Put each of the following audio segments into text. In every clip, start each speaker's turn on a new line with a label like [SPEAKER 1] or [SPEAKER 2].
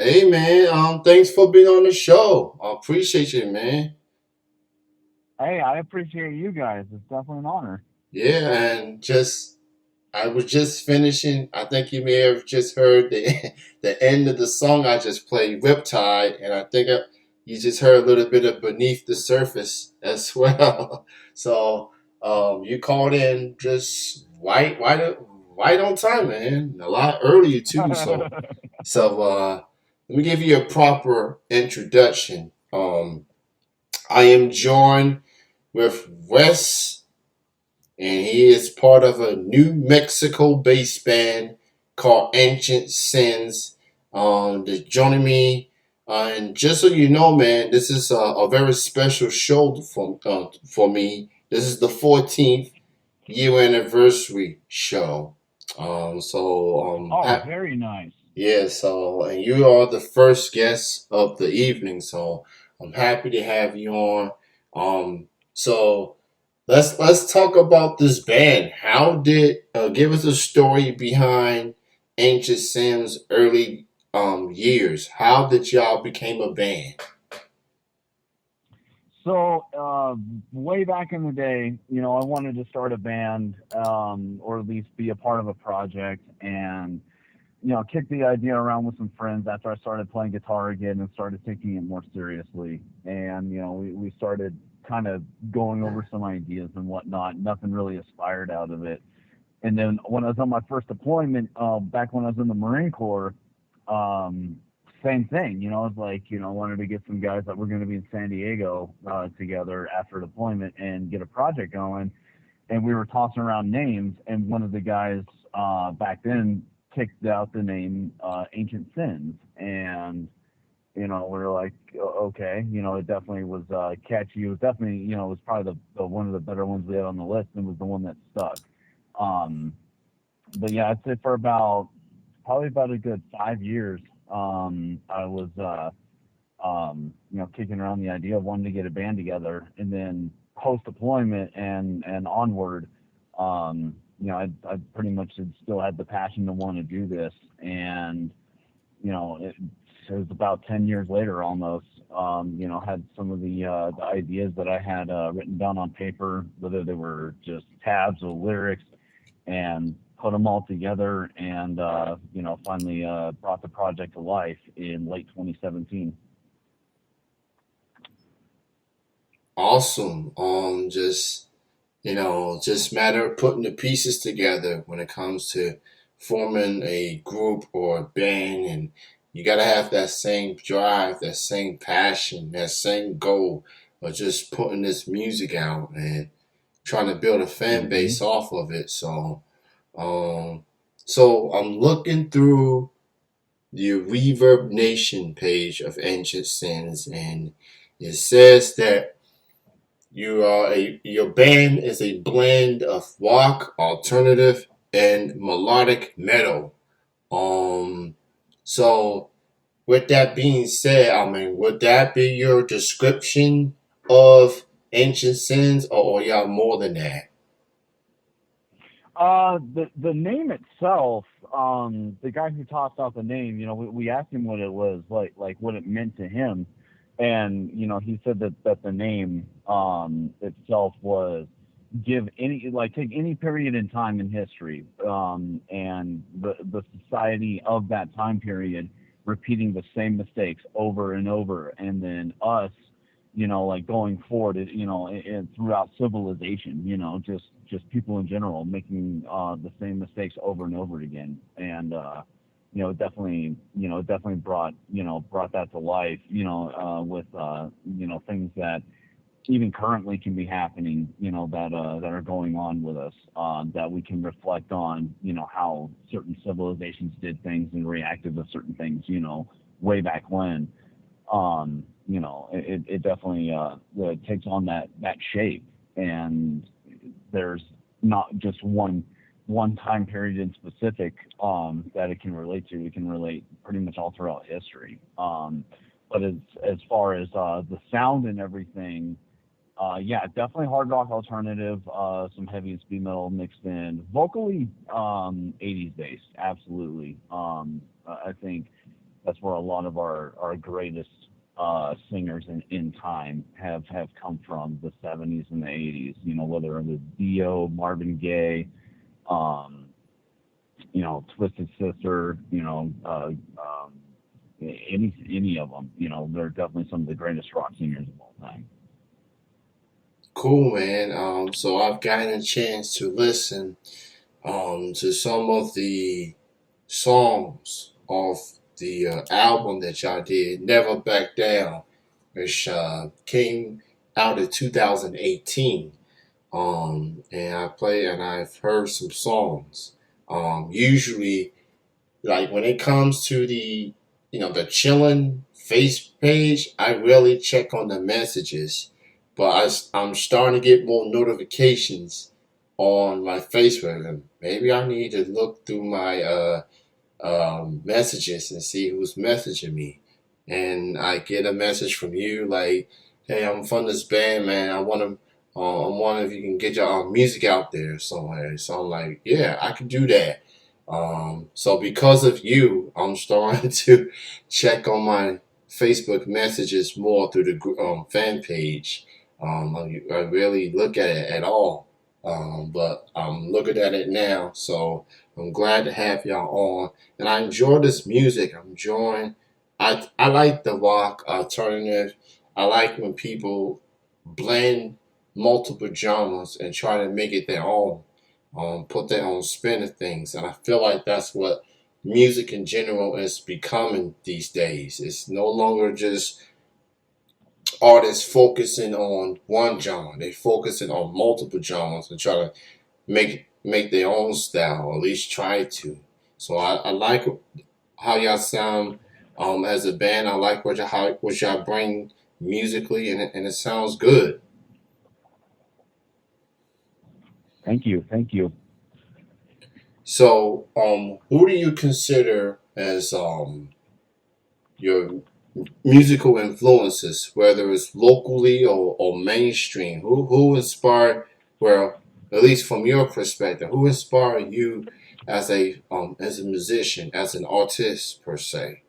[SPEAKER 1] Hey man, thanks for being on the show. I appreciate you, man.
[SPEAKER 2] Hey, I appreciate you guys. It's definitely an honor.
[SPEAKER 1] Yeah, and just I was just finishing. I think you may have just heard the the end of the song I just played, Riptide, and you just heard a little bit of Beneath the Surface as well. So you called in just right on time, man. A lot earlier too. So let me give you a proper introduction. I am joined with Wes, and he is part of a New Mexico based band called Ancient Sins. They're joining me. And just so you know, man, this is a very special show for me. This is the 14th year anniversary show. So
[SPEAKER 2] Oh, very nice.
[SPEAKER 1] yeah, so and you are the first guest of the evening, so I'm happy to have you on. So let's talk about this band. How did give us a story behind Ancient Sam's early years? How did y'all became a band?
[SPEAKER 2] So, way back in the day, I wanted to start a band, or at least be a part of a project, and kick the idea around with some friends after I started playing guitar again and started taking it more seriously. And we started kind of going over some ideas and whatnot. Nothing really aspired out of it. And then when I was on my first deployment, back when I was in the Marine Corps, um, same thing. I was like, I wanted to get some guys that were going to be in San Diego together after deployment and get a project going. And we were tossing around names, and one of the guys back then kicked out the name Ancient Sins, and we were like, okay, it definitely was catchy. It was definitely, it was probably the one of the better ones we had on the list, and was the one that stuck. Um, but yeah, I'd say for probably about a good 5 years, I was kicking around the idea of wanting to get a band together, and then post deployment and onward, I pretty much had still had the passion to want to do this, and it was about 10 years later almost. Had some of the ideas that I had written down on paper, whether they were just tabs or lyrics, and put them all together, and finally brought the project to life in late 2017.
[SPEAKER 1] Awesome. Just matter of putting the pieces together when it comes to forming a group or a band, and you gotta have that same drive, that same passion, that same goal of just putting this music out and trying to build a fan
[SPEAKER 2] Mm-hmm.
[SPEAKER 1] base off of it. Um, so I'm looking through the Reverb Nation page of Ancient Sins, and it says that your band is a blend of rock, alternative, and melodic metal. Um, so with that being said, I mean, would that be your description of Ancient Sins, or y'all more than that?
[SPEAKER 2] The name itself, the guy who tossed out the name, we asked him what it was like what it meant to him, and he said that the name itself was give any like take any period in time in history, and the society of that time period repeating the same mistakes over and over, and then us like going forward, and throughout civilization, just people in general making the same mistakes over and over again, and it definitely brought that to life, with things that even currently can be happening, that are going on with us, that we can reflect on, how certain civilizations did things and reacted to certain things, way back when. It definitely it takes on that shape, and there's not just one time period in specific that it can relate to. It can relate pretty much all throughout history. But as far as the sound and everything, yeah, definitely hard rock alternative, some heavy and speed metal mixed in. Vocally, 80s based, absolutely. I think that's where a lot of our greatest singers in time have come from, the 70s and the 80s. You know, whether it was Dio, Marvin Gaye, um, you know, Twisted Sister, you know, any of them. You know, they're definitely some of the greatest rock singers of all time.
[SPEAKER 1] Cool, man. So I've gotten a chance to listen to some of the songs off the album that y'all did, Never Back Down, which came out in 2018. And I play and I've heard some songs. Usually, like when it comes to the chilling face page, I rarely check on the messages, but I'm starting to get more notifications on my Facebook, and maybe I need to look through my messages and see who's messaging me. And I get a message from you like, "Hey, I'm from this band, man. I'm wondering if you can get your music out there somewhere." So I'm like, "Yeah, I can do that." So because of you, I'm starting to check on my Facebook messages more through the fan page. I really look at it at all, but I'm looking at it now. So I'm glad to have y'all on, and I enjoy this music. I'm enjoying. I like the rock alternative. I like when people blend multiple genres and try to make it their own, put their own spin of things, and I feel like that's what music in general is becoming these days. It's no longer just artists focusing on one genre; they focusing on multiple genres and try to make their own style, or at least try to. So I like how y'all sound as a band. I like what y'all bring musically, and it sounds good.
[SPEAKER 2] Thank you, thank you.
[SPEAKER 1] So, who do you consider as your musical influences, whether it's locally or mainstream? Who inspired, well, at least from your perspective, who inspired you as a musician, as an artist per se?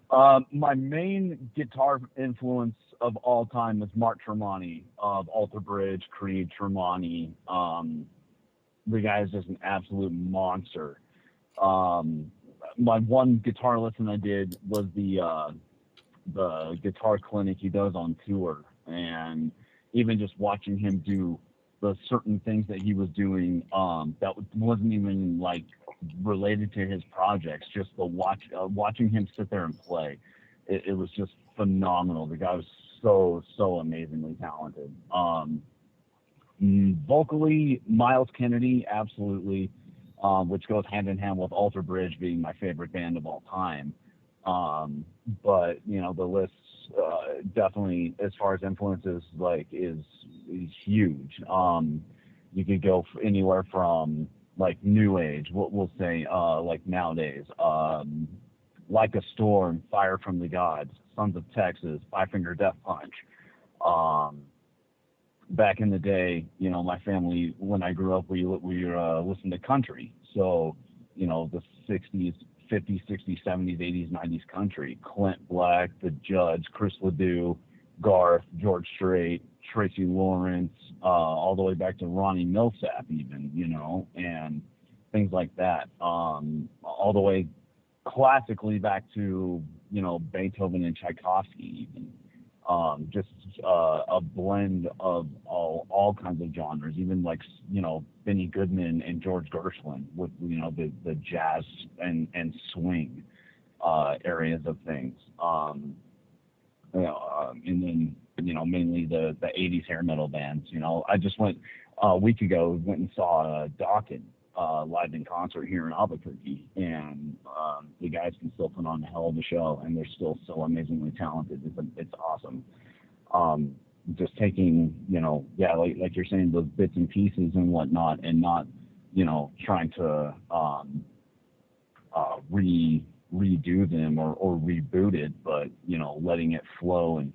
[SPEAKER 2] My main guitar influence of all time is Mark Tremonti of Alter Bridge, Creed, Tremonti. The guy is just an absolute monster. Um, my one guitar lesson I did was the guitar clinic he does on tour, and even just watching him do the certain things that he was doing, that wasn't even like related to his projects. Just the watching him sit there and play, it was just phenomenal. The guy was so amazingly talented. Vocally, Miles Kennedy, absolutely, which goes hand in hand with Alter Bridge being my favorite band of all time. Um, but you know, the list definitely, as far as influences, like is huge. You could go anywhere from like new age, what we'll say, like nowadays, like a storm, fire from the gods, Sons of Texas, Five Finger Death Punch. Um, Back in the day, you know, my family, when I grew up, we listened to country. So, you know, the 60s, 50s, 60s, 70s, 80s, 90s country. Clint Black, The Judge, Chris Ledoux, Garth, George Strait, Tracy Lawrence, all the way back to Ronnie Millsap, even, you know, and things like that. All the way classically back to, you know, Beethoven and Tchaikovsky, even. Just a blend of all kinds of genres, even like, you know, Benny Goodman and George Gershwin with, you know, the jazz and swing areas of things. And then, you know, mainly the 80s hair metal bands. You know, I just went a week ago, went and saw Dawkins live in concert here in Albuquerque, and the guys can still put on a hell of a show, and they're still so amazingly talented. It's awesome. Um, just taking, you know, yeah, like you're saying, those bits and pieces and whatnot, and not, you know, trying to redo them or reboot it, but you know, letting it flow and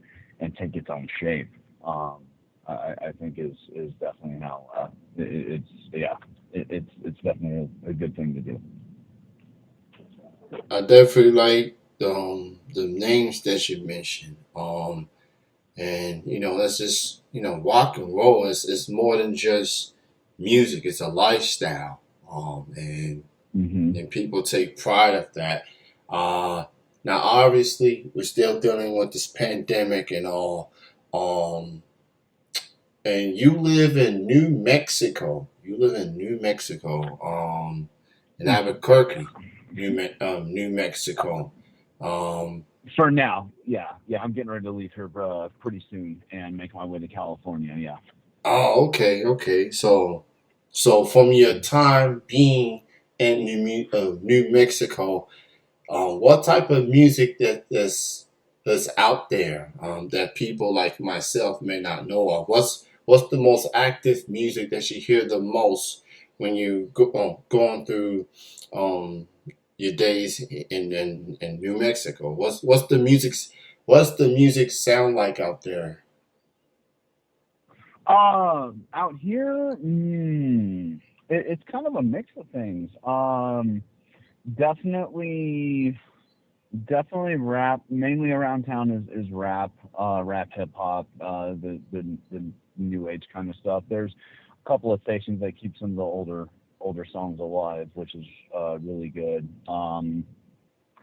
[SPEAKER 2] take its own shape. I think is definitely how it's, yeah, it's definitely a good thing to do.
[SPEAKER 1] I definitely like the names that you mentioned. And that's just rock and roll is more than just music. It's a lifestyle. And
[SPEAKER 2] Hmm.
[SPEAKER 1] and people take pride of that. Uh, Now, obviously, we're still dealing with this pandemic and all. Um, and you live in New Mexico. You live in New Mexico. In Albuquerque, New Mexico. Um,
[SPEAKER 2] For now, yeah, yeah, I'm getting ready to leave here pretty soon and make my way to California. Yeah.
[SPEAKER 1] oh, okay, okay. So from your time being in New Mexico, what type of music that's out there that people like myself may not know of? What's the most active music that you hear the most when you going through um, your days in New Mexico? What's the music sound like out there?
[SPEAKER 2] Out here, it's kind of a mix of things. Definitely, definitely rap. Mainly around town is rap, rap, hip hop, the new age kind of stuff. There's a couple of stations that keep some of the older songs alive, which is really good.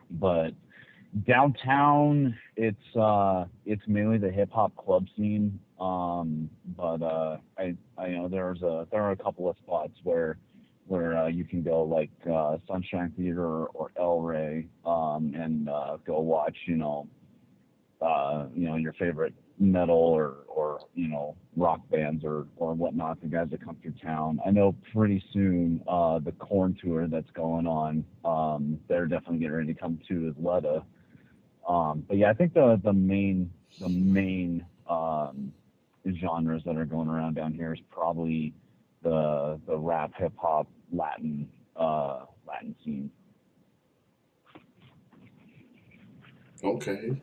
[SPEAKER 2] But downtown, it's mainly the hip hop club scene. But I know there are a couple of spots where you can go like Sunshine Theater or El Rey, and go watch your favorite metal or rock bands or whatnot, the guys that come through town. I know pretty soon the Corn tour that's going on, they're definitely getting ready to come to Atlanta. But yeah, I think the main genres that are going around down here is probably the rap, hip hop, Latin scene.
[SPEAKER 1] Okay.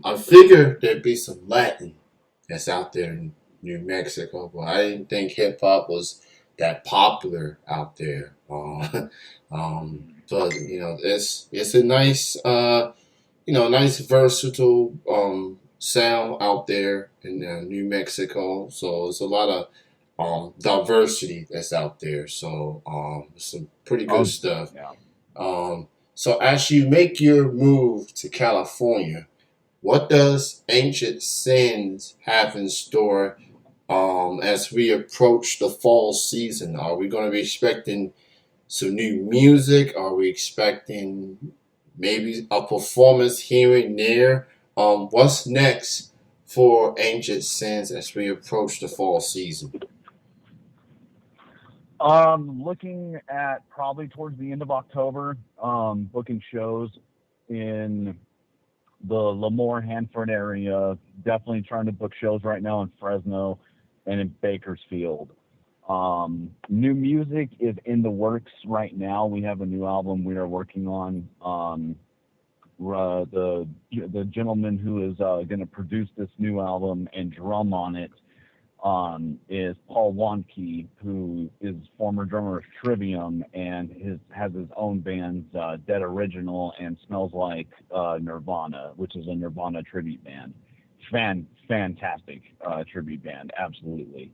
[SPEAKER 1] I figured there'd be some Latin that's out there in New Mexico, but I didn't think hip hop was that popular out there. But it's a nice nice versatile sound out there in New Mexico. So it's a lot of diversity that's out there. So some pretty good
[SPEAKER 2] Oh
[SPEAKER 1] stuff.
[SPEAKER 2] yeah.
[SPEAKER 1] So as you make your move to California, what does Ancient Sins have in store as we approach the fall season? Are we going to be expecting some new music? Are we expecting maybe a performance here and there? What's next for Ancient Sins as we approach the fall season?
[SPEAKER 2] Looking at probably towards the end of October, booking shows in the Lemoore Hanford area. Definitely trying to book shows right now in Fresno and in Bakersfield. New music is in the works right now. We have a new album we are working on. The gentleman who is going to produce this new album and drum on it is Paul Wanke, who is former drummer of Trivium and has his own bands, Dead Original and Smells Like Nirvana, which is a Nirvana tribute band. Fantastic tribute band, absolutely.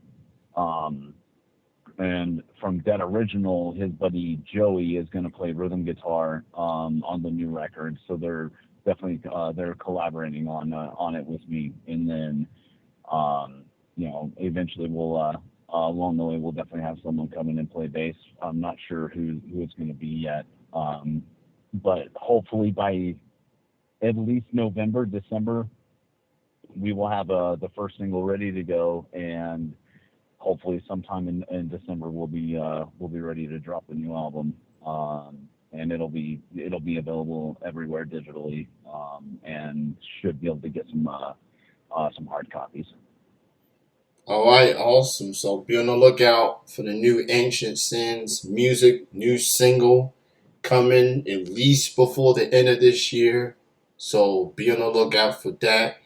[SPEAKER 2] Um, and from Dead Original, his buddy Joey is going to play rhythm guitar on the new record. So they're definitely they're collaborating on it with me, and then eventually we'll along the way we'll definitely have someone come in and play bass. I'm not sure who it's going to be yet, but hopefully by at least November, December, we will have the first single ready to go, and hopefully sometime in December we'll be ready to drop the new album. And it'll be available everywhere digitally, and should be able to get some hard copies.
[SPEAKER 1] All right, awesome. So be on the lookout for the new Ancient Sins music, new single coming at least before the end of this year. So be on the lookout for that.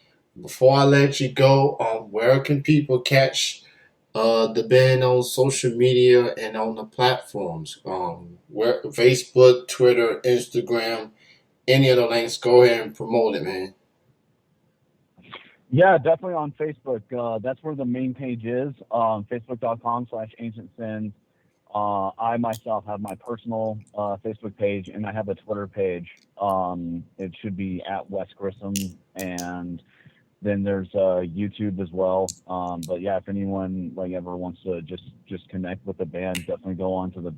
[SPEAKER 1] Before I let you go, where can people catch the band on social media and on the platforms. Where Facebook, Twitter, Instagram, any of the links, go ahead and promote it, man.
[SPEAKER 2] Yeah, definitely on Facebook. That's where the main page is. Facebook.com/Ancient Sins. I myself have my personal Facebook page, and I have a Twitter page. It should be at West Grissom, and then there's YouTube as well. But yeah, if anyone like ever wants to just connect with the band, definitely go on to the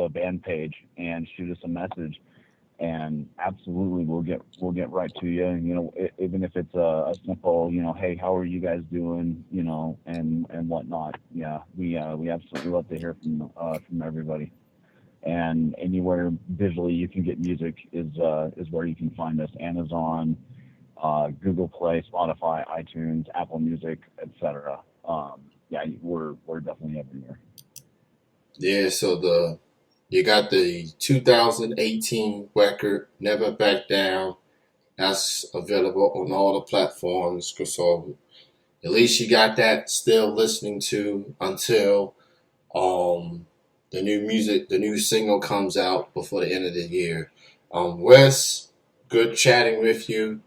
[SPEAKER 2] band page and shoot us a message. And absolutely, we'll get right to you. You know, even if it's a simple, hey, how are you guys doing? And whatnot. Yeah, we absolutely love to hear from everybody. And anywhere visually you can get music is where you can find us. Amazon, Google Play, Spotify, iTunes, Apple Music, etc. Yeah, we're definitely everywhere.
[SPEAKER 1] Yeah, so you got the 2018 record, Never Back Down. That's available on all the platforms. So at least you got that still listening to until um the new single comes out before the end of the year. Wes, good chatting with you.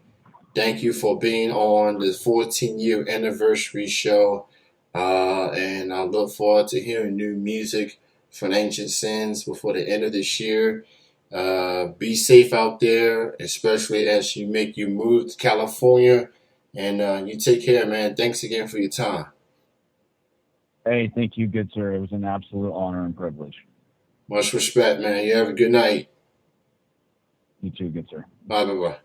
[SPEAKER 1] Thank you for being on the 14-year anniversary show. And I look forward to hearing new music from Ancient Sins before the end of this year. Be safe out there, especially as you make your move to California. And you take care, man. Thanks again for your time.
[SPEAKER 2] Hey, thank you, good sir. It was an absolute honor and privilege.
[SPEAKER 1] Much respect, man. You have a good night.
[SPEAKER 2] You too, good sir.
[SPEAKER 1] Bye, bye, bye.